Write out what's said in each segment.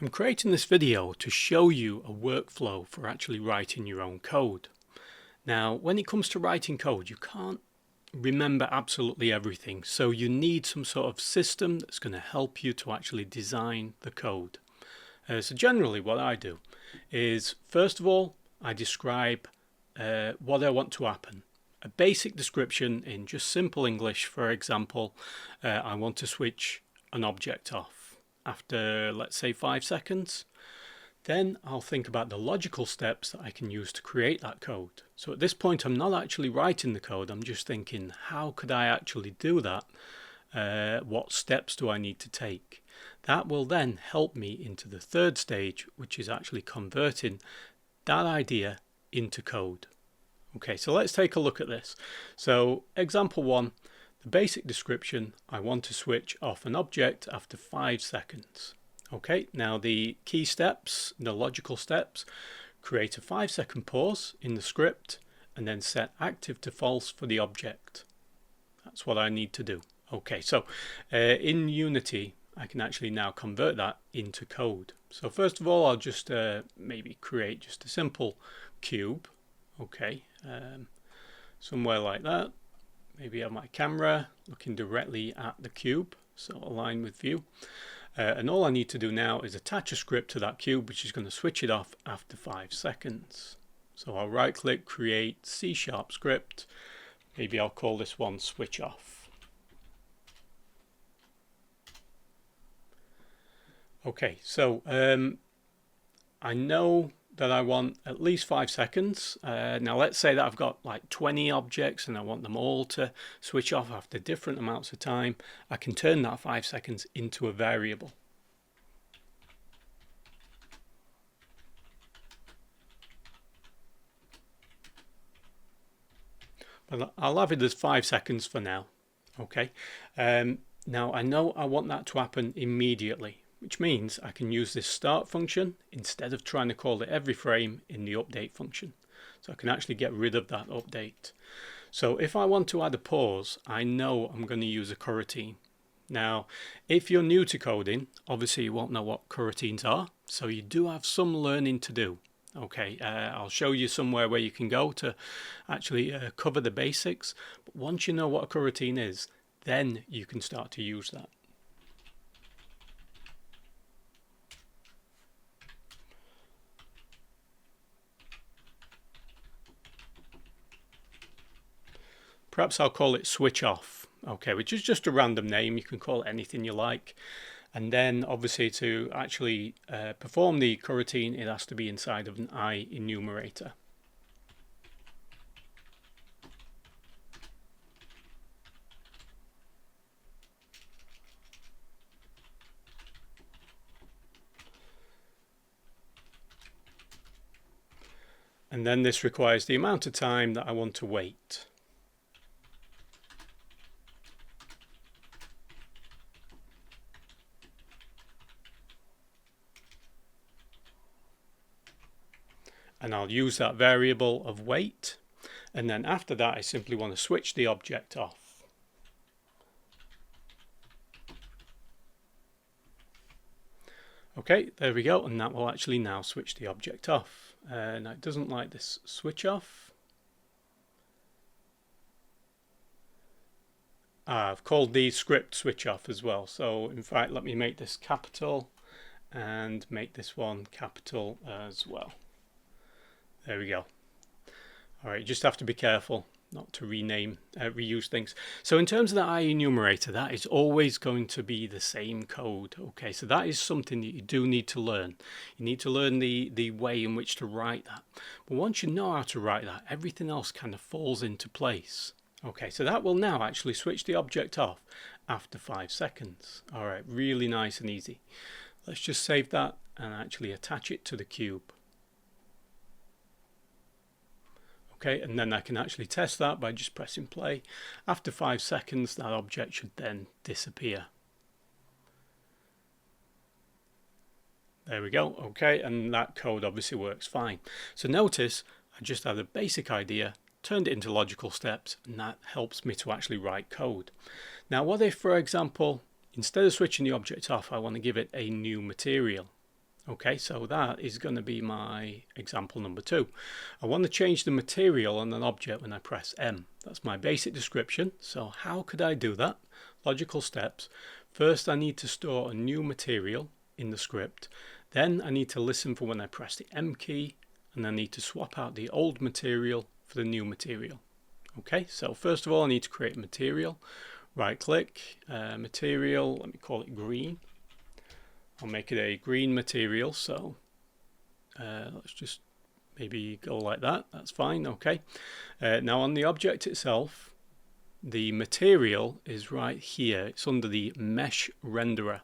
I'm creating this video to show you a workflow for actually writing your own code. Now, when it comes to writing code, you can't remember absolutely everything, so you need some sort of system that's going to help you to actually design the code. So generally what I do is, first of all, I describe what I want to happen. A basic description in just simple English. For example, I want to switch an object off after, let's say, 5 seconds. Then I'll think about the logical steps that I can use to create that code. So at this point, I'm not actually writing the code. I'm just thinking, how could I actually do that? What steps do I need to take? That will then help me into the third stage, which is actually converting that idea into code. Okay, so let's take a look at this. So example 1, the basic description: I want to switch off an object after 5 seconds. Okay, now the key steps, the logical steps: create a 5-second pause in the script and then set active to false for the object. That's what I need to do. Okay, so in Unity I can actually now convert that into code. So first of all, I'll just maybe create just a simple cube. Okay, somewhere like that. Maybe I have my camera looking directly at the cube, so align with view. And all I need to do now is attach a script to that cube, which is going to switch it off after 5 seconds. So I'll right click, create C# script. Maybe I'll call this one switch off. Okay, so I know that I want at least 5 seconds. Now let's say that I've got like 20 objects and I want them all to switch off after different amounts of time. I can turn that 5 seconds into a variable. But I'll have it as 5 seconds for now. Okay. Now I know I want that to happen immediately, which means I can use this start function instead of trying to call it every frame in the update function. So I can actually get rid of that update. So if I want to add a pause, I know I'm going to use a coroutine. Now, if you're new to coding, obviously you won't know what coroutines are, so you do have some learning to do. Okay, I'll show you somewhere where you can go to actually cover the basics. But once you know what a coroutine is, then you can start to use that. Perhaps I'll call it switch off, okay, which is just a random name. You can call it anything you like. And then obviously to actually perform the coroutine, it has to be inside of an I enumerator. And then this requires the amount of time that I want to wait. And I'll use that variable of wait, and then after that I simply want to switch the object off. Okay, there we go, and that will actually now switch the object off. Now it doesn't like this switch off. I've called the script switch off as well, so in fact let me make this capital and make this one capital as well. There we go. All right, you just have to be careful not to reuse things. So in terms of the I enumerator, that is always going to be the same code. Okay, so that is something that you do need to learn. You need to learn the way in which to write that. But once you know how to write that, everything else kind of falls into place. Okay, so that will now actually switch the object off after 5 seconds. All right, really nice and easy. Let's just save that and actually attach it to the cube. Okay, and then I can actually test that by just pressing play. After 5 seconds, that object should then disappear. There we go. Okay, and that code obviously works fine. So notice I just had a basic idea, turned it into logical steps, and that helps me to actually write code. Now, what if, for example, instead of switching the object off, I want to give it a new material? Okay, so that is going to be my example number 2. I want to change the material on an object when I press M. That's my basic description. So how could I do that? Logical steps. First, I need to store a new material in the script. Then I need to listen for when I press the M key, and I need to swap out the old material for the new material. Okay, so first of all, I need to create a material. Right click, material, let me call it green. I'll make it a green material, so let's just maybe go like that. That's fine. Okay. Now on the object itself, the material is right here. It's under the mesh renderer.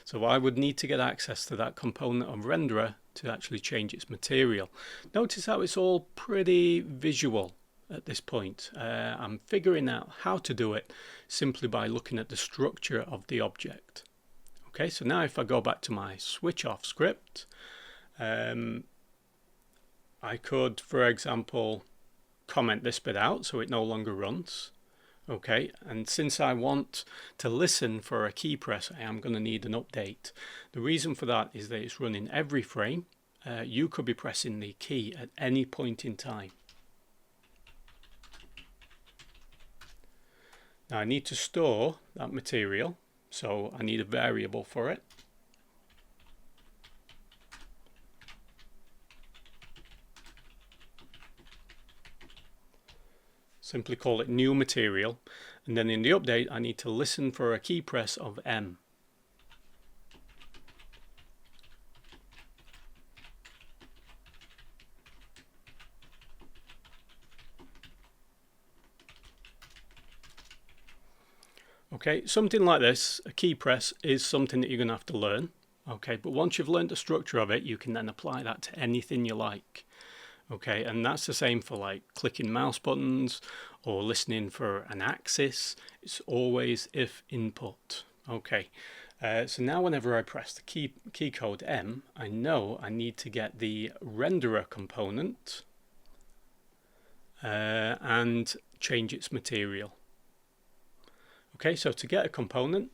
So I would need to get access to that component of renderer to actually change its material. Notice how it's all pretty visual at this point. I'm figuring out how to do it simply by looking at the structure of the object. Okay, so now if I go back to my switch off script, I could, for example, comment this bit out so it no longer runs. Okay, and since I want to listen for a key press, I am going to need an update. The reason for that is that it's running every frame. You could be pressing the key at any point in time. Now I need to store that material, so I need a variable for it. Simply call it new material, and then in the update I need to listen for a key press of M. Okay, something like this, a key press, is something that you're going to have to learn. Okay, but once you've learned the structure of it, you can then apply that to anything you like. Okay, and that's the same for like clicking mouse buttons or listening for an axis. It's always if input. Okay, so now whenever I press the key code M, I know I need to get the renderer component and change its material. Okay, so to get a component,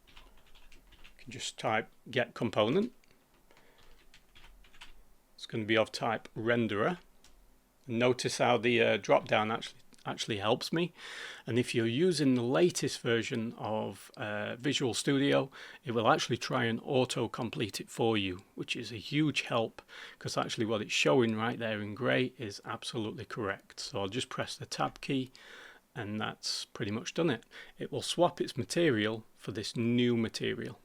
you can just type get component. It's going to be of type renderer. Notice how the drop down actually helps me. And if you're using the latest version of Visual Studio, it will actually try and auto-complete it for you, which is a huge help, because actually what it's showing right there in grey is absolutely correct. So I'll just press the tab key, and that's pretty much done it. It will swap its material for this new material.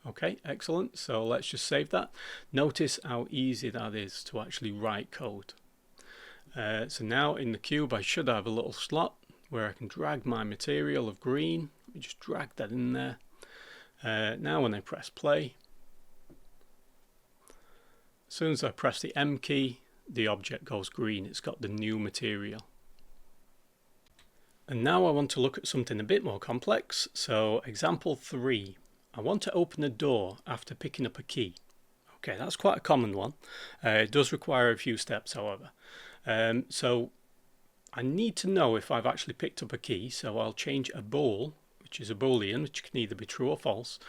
Okay, excellent. So let's just save that. Notice how easy that is to actually write code. So now in the cube I should have a little slot where I can drag my material of green. Let me just drag that in there. Now when I press play, as soon as I press the M key, the object goes green. It's got the new material. And now I want to look at something a bit more complex. So example 3, I want to open a door after picking up a key. Okay, that's quite a common one. It does require a few steps, however. So I need to know if I've actually picked up a key, so I'll change a bool, which is a boolean, which can either be true or false.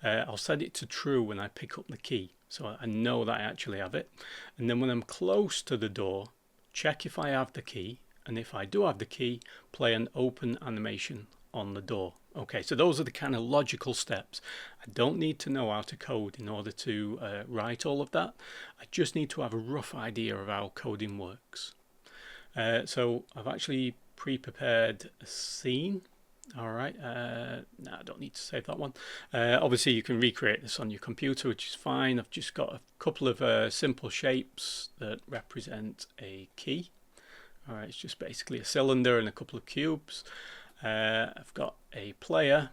I'll set it to true when I pick up the key, so I know that I actually have it. And then when I'm close to the door, check if I have the key, and if I do have the key, play an open animation on the door. Okay, so those are the kind of logical steps. I don't need to know how to code in order to write all of that. I just need to have a rough idea of how coding works. So I've actually pre-prepared a scene. All right, no, I don't need to save that one. Obviously you can recreate this on your computer, which is fine. I've just got a couple of simple shapes that represent a key. All right, it's just basically a cylinder and a couple of cubes. I've got a player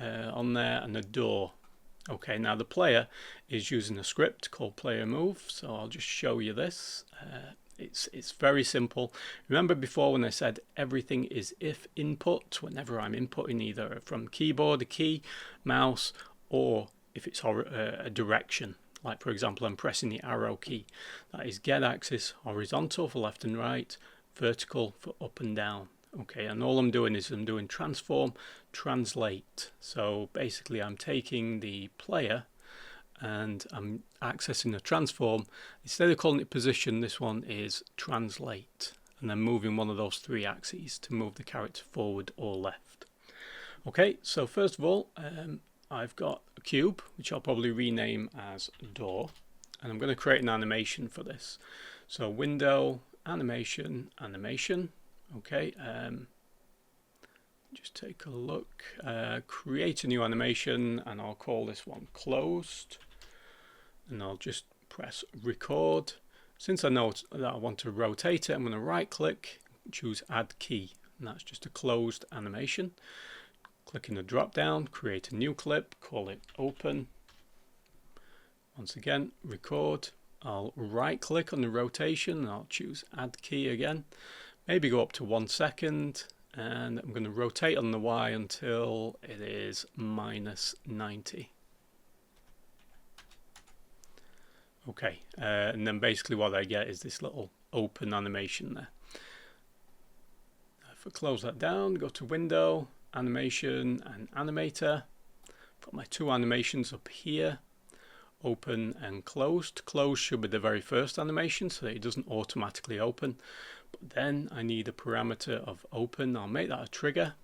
on there and a door. Okay, now the player is using a script called player move, so I'll just show you this. It's very simple. Remember before when I said everything is if input, whenever I'm inputting either from keyboard, a key, mouse, or if it's a direction. Like for example, I'm pressing the arrow key. That is get axis horizontal for left and right, vertical for up and down. Okay, and all I'm doing is I'm doing transform, translate. So basically I'm taking the player and I'm accessing a transform, instead of calling it position, this one is translate, and then moving one of those 3 axes to move the character forward or left. Okay, so first of all, I've got a cube, which I'll probably rename as door, and I'm going to create an animation for this. So window, animation, animation. Okay, just take a look, create a new animation, and I'll call this one closed, and I'll just press record. Since I know that I want to rotate it, I'm going to right click, choose add key, and that's just a closed animation. Click in the drop down, create a new clip, call it open. Once again, record. I'll right click on the rotation and I'll choose add key again. Maybe go up to 1 second, and I'm going to rotate on the Y until it is -90. Okay, and then basically what I get is this little open animation there. If I close that down, go to window, animation and animator. Got my 2 animations up here, open and closed. Closed should be the very first animation so that it doesn't automatically open, but then I need a parameter of open. I'll make that a trigger.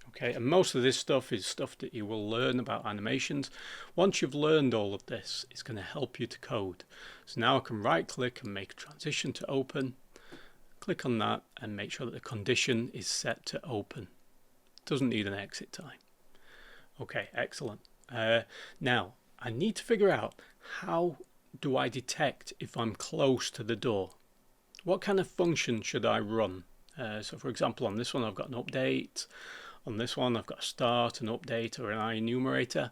Okay, and most of this stuff is stuff that you will learn about animations. Once you've learned all of this, it's going to help you to code. So now I can right click and make a transition to open. Click on that and make sure that the condition is set to open. Doesn't need an exit time. Okay, excellent. Now I need to figure out, how do I detect if I'm close to the door? What kind of function should I run? So for example, on this one I've got an update. On this one I've got a start, an update, or an IEnumerator.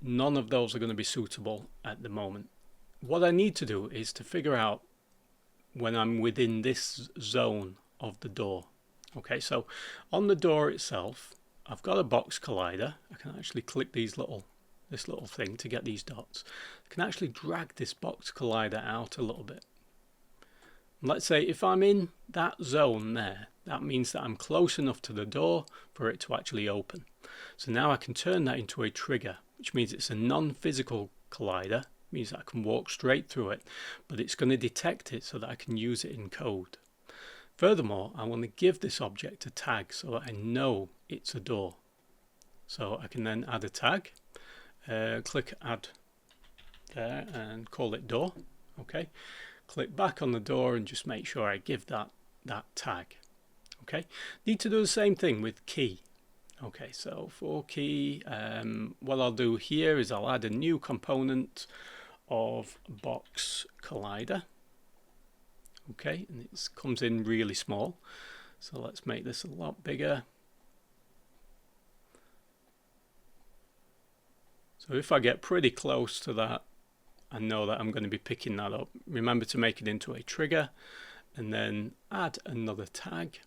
None of those are going to be suitable at the moment. What I need to do is to figure out when I'm within this zone of the door. Okay, so on the door itself, I've got a box collider. I can actually click this little thing to get these dots. I can actually drag this box collider out a little bit. Let's say if I'm in that zone there, that means that I'm close enough to the door for it to actually open. So now I can turn that into a trigger, which means it's a non-physical collider. Means that I can walk straight through it, but it's going to detect it so that I can use it in code. Furthermore, I want to give this object a tag so that I know it's a door. So I can then add a tag, click add there and call it door. Okay, click back on the door and just make sure I give that tag. Okay, need to do the same thing with key. Okay, so for key, what I'll do here is I'll add a new component of box collider. Okay, and it comes in really small, so let's make this a lot bigger. So if I get pretty close to that, I know that I'm going to be picking that up. Remember to make it into a trigger and then add another tag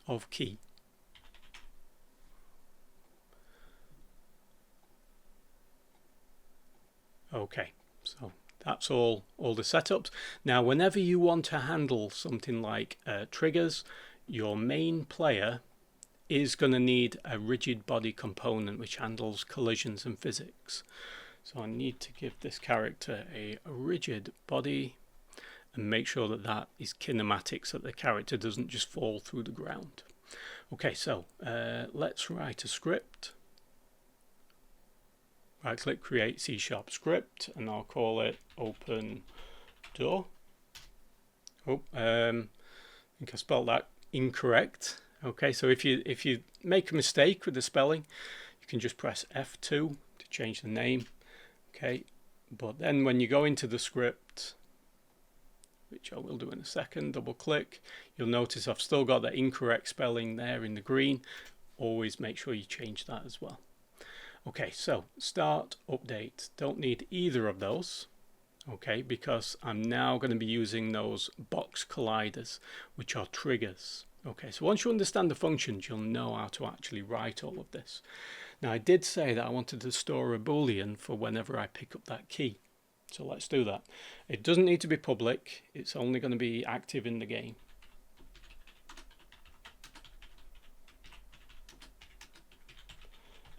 of key. Okay, so that's all the setups. Now whenever you want to handle something like triggers, your main player is going to need a rigid body component which handles collisions and physics. So I need to give this character a rigid body and make sure that that is kinematic so that the character doesn't just fall through the ground. Okay, so let's write a script. Right click, create C# script, and I'll call it open door. Oh, I think I spelled that incorrect. Okay, so if you make a mistake with the spelling, you can just press F2 to change the name. Okay, but then when you go into the script, which I will do in a second, double click, you'll notice I've still got that incorrect spelling there in the green. Always make sure you change that as well. Okay, so start, update, don't need either of those, okay, because I'm now going to be using those box colliders, which are triggers. Okay, so once you understand the functions, you'll know how to actually write all of this. Now I did say that I wanted to store a boolean for whenever I pick up that key. So let's do that. It doesn't need to be public, it's only going to be active in the game.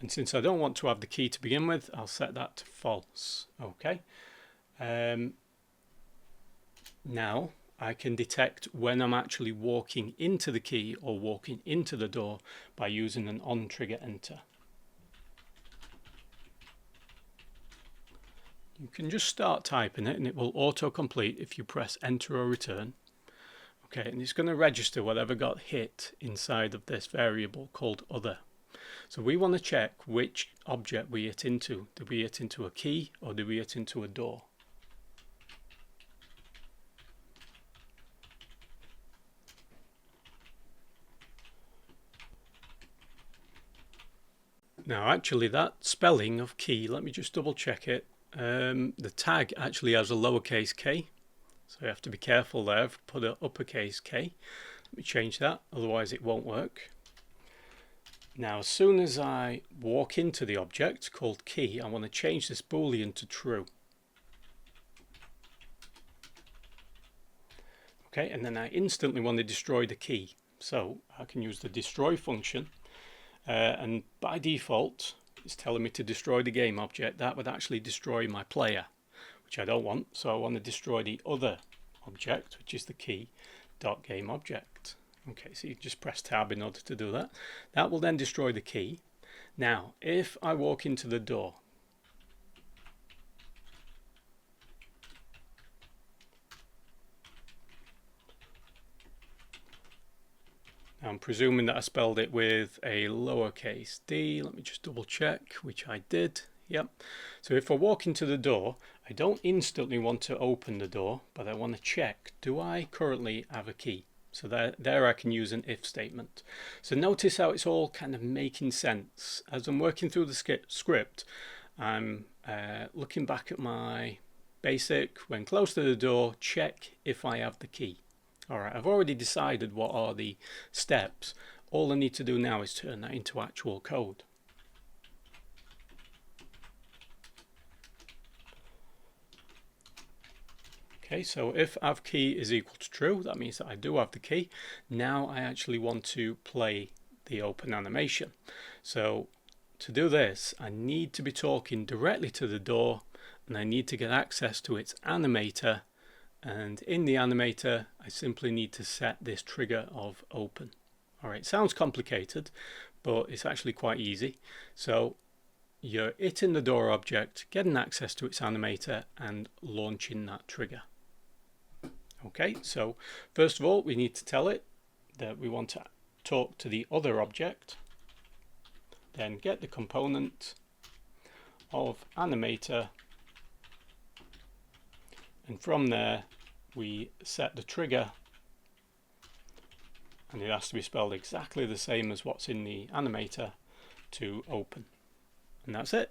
And since I don't want to have the key to begin with, I'll set that to false. Okay. Now I can detect when I'm actually walking into the key or walking into the door by using an on trigger enter. You can just start typing it and it will autocomplete if you press enter or return. Okay, and it's going to register whatever got hit inside of this variable called other. So we want to check which object we hit into. Did we hit into a key or did we hit into a door? Now actually that spelling of key, let me just double check it. The tag actually has a lowercase k, so you have to be careful there. I've put an uppercase K. Let me change that, otherwise it won't work. Now as soon as I walk into the object called key, I want to change this boolean to true. Okay, and then I instantly want to destroy the key. So I can use the destroy function, and by default it's telling me to destroy the game object. That would actually destroy my player, which I don't want. So I want to destroy the other object, which is the key dot game object. Okay, so you just press tab in order to do that. That will then destroy the key. Now, if I walk into the door, now I'm presuming that I spelled it with a lowercase d. Let me just double check, which I did. Yep. So if I walk into the door, I don't instantly want to open the door, but I want to check, do I currently have a key? So there I can use an if statement. So notice how it's all kind of making sense. As I'm working through the script, I'm looking back at my basic, when close to the door, check if I have the key. Alright, I've already decided what are the steps. All I need to do now is turn that into actual code. Okay, so if have key is equal to true, that means that I do have the key. Now I actually want to play the open animation. So to do this, I need to be talking directly to the door, and I need to get access to its animator. And in the animator, I simply need to set this trigger of open. All right, sounds complicated, but it's actually quite easy. So you're hitting the door object, getting access to its animator, and launching that trigger. Okay, so first of all, we need to tell it that we want to talk to the other object, then get the component of animator, and from there we set the trigger, and it has to be spelled exactly the same as what's in the animator to open. And that's it.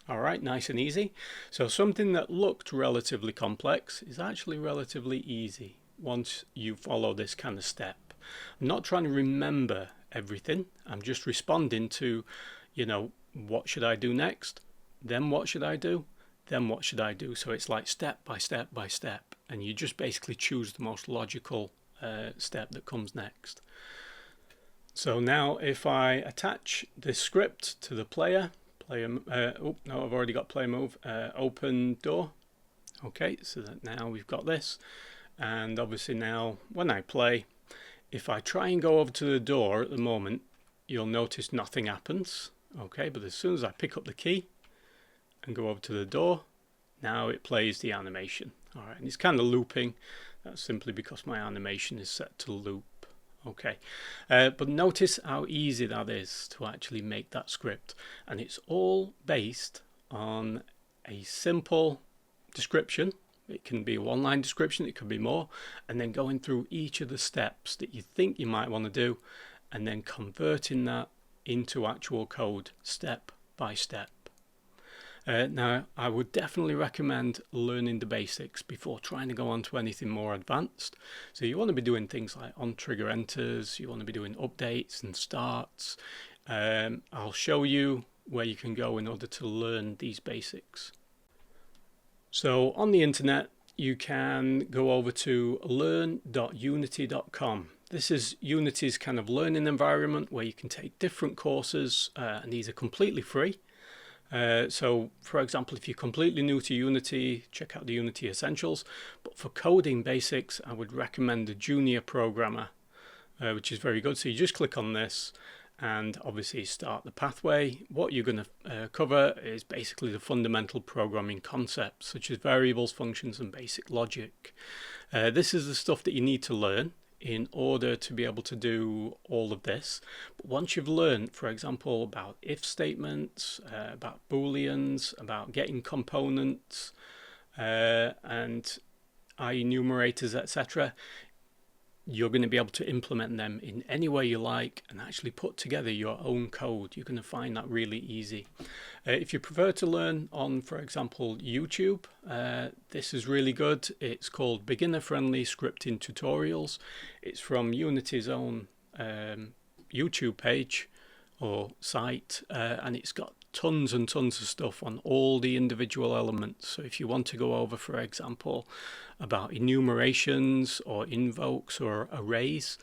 Alright, nice and easy. So something that looked relatively complex is actually relatively easy once you follow this kind of step. I'm not trying to remember everything. I'm just responding to, you know, what should I do next? Then what should I do? Then what should I do? So it's like step by step by step, and you just basically choose the most logical step that comes next. So now if I attach this script to the player, oh no, I've already got player move, open door. Okay, so that now we've got this, and obviously now when I play, if I try and go over to the door at the moment, you'll notice nothing happens. Okay, but as soon as I pick up the key and go over to the door, now it plays the animation. All right, and it's kind of looping. That's simply because my animation is set to loop. Okay, but notice how easy that is to actually make that script, and it's all based on a simple description. It can be a one-line description, it could be more, and then going through each of the steps that you think you might want to do, and then converting that into actual code step by step. Now, I would definitely recommend learning the basics before trying to go on to anything more advanced. So you want to be doing things like on trigger enters, you want to be doing updates and starts. I'll show you where you can go in order to learn these basics. So on the internet, you can go over to learn.unity.com. This is Unity's kind of learning environment where you can take different courses, and these are completely free. So for example, if you're completely new to Unity, check out the Unity Essentials. But for coding basics, I would recommend the Junior Programmer, which is very good. So you just click on this and obviously start the pathway. What you're going to cover is basically the fundamental programming concepts such as variables, functions, and basic logic. This is the stuff that you need to learn in order to be able to do all of this. But once you've learned, for example, about if statements, about booleans, about getting components, and enumerators, etc., you're going to be able to implement them in any way you like and actually put together your own code. You're going to find that really easy. If you prefer to learn on, for example, YouTube, this is really good. It's called Beginner Friendly Scripting Tutorials. It's from Unity's own YouTube page or site, and it's got tons and tons of stuff on all the individual elements. So if you want to go over, for example, about enumerations or invokes or arrays,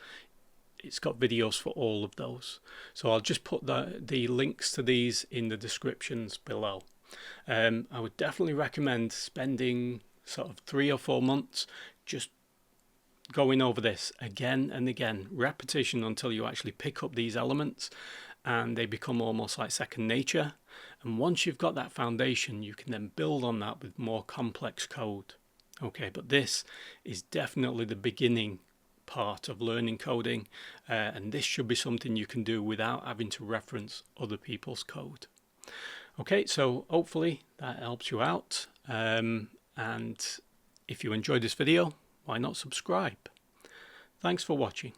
it's got videos for all of those. So I'll just put the links to these in the descriptions below. I would definitely recommend spending sort of 3 or 4 months just going over this again and again, repetition until you actually pick up these elements and they become almost like second nature. And once you've got that foundation, you can then build on that with more complex code. Okay, but this is definitely the beginning part of learning coding, and this should be something you can do without having to reference other people's code. Okay, so hopefully that helps you out, and if you enjoyed this video, why not subscribe? Thanks for watching.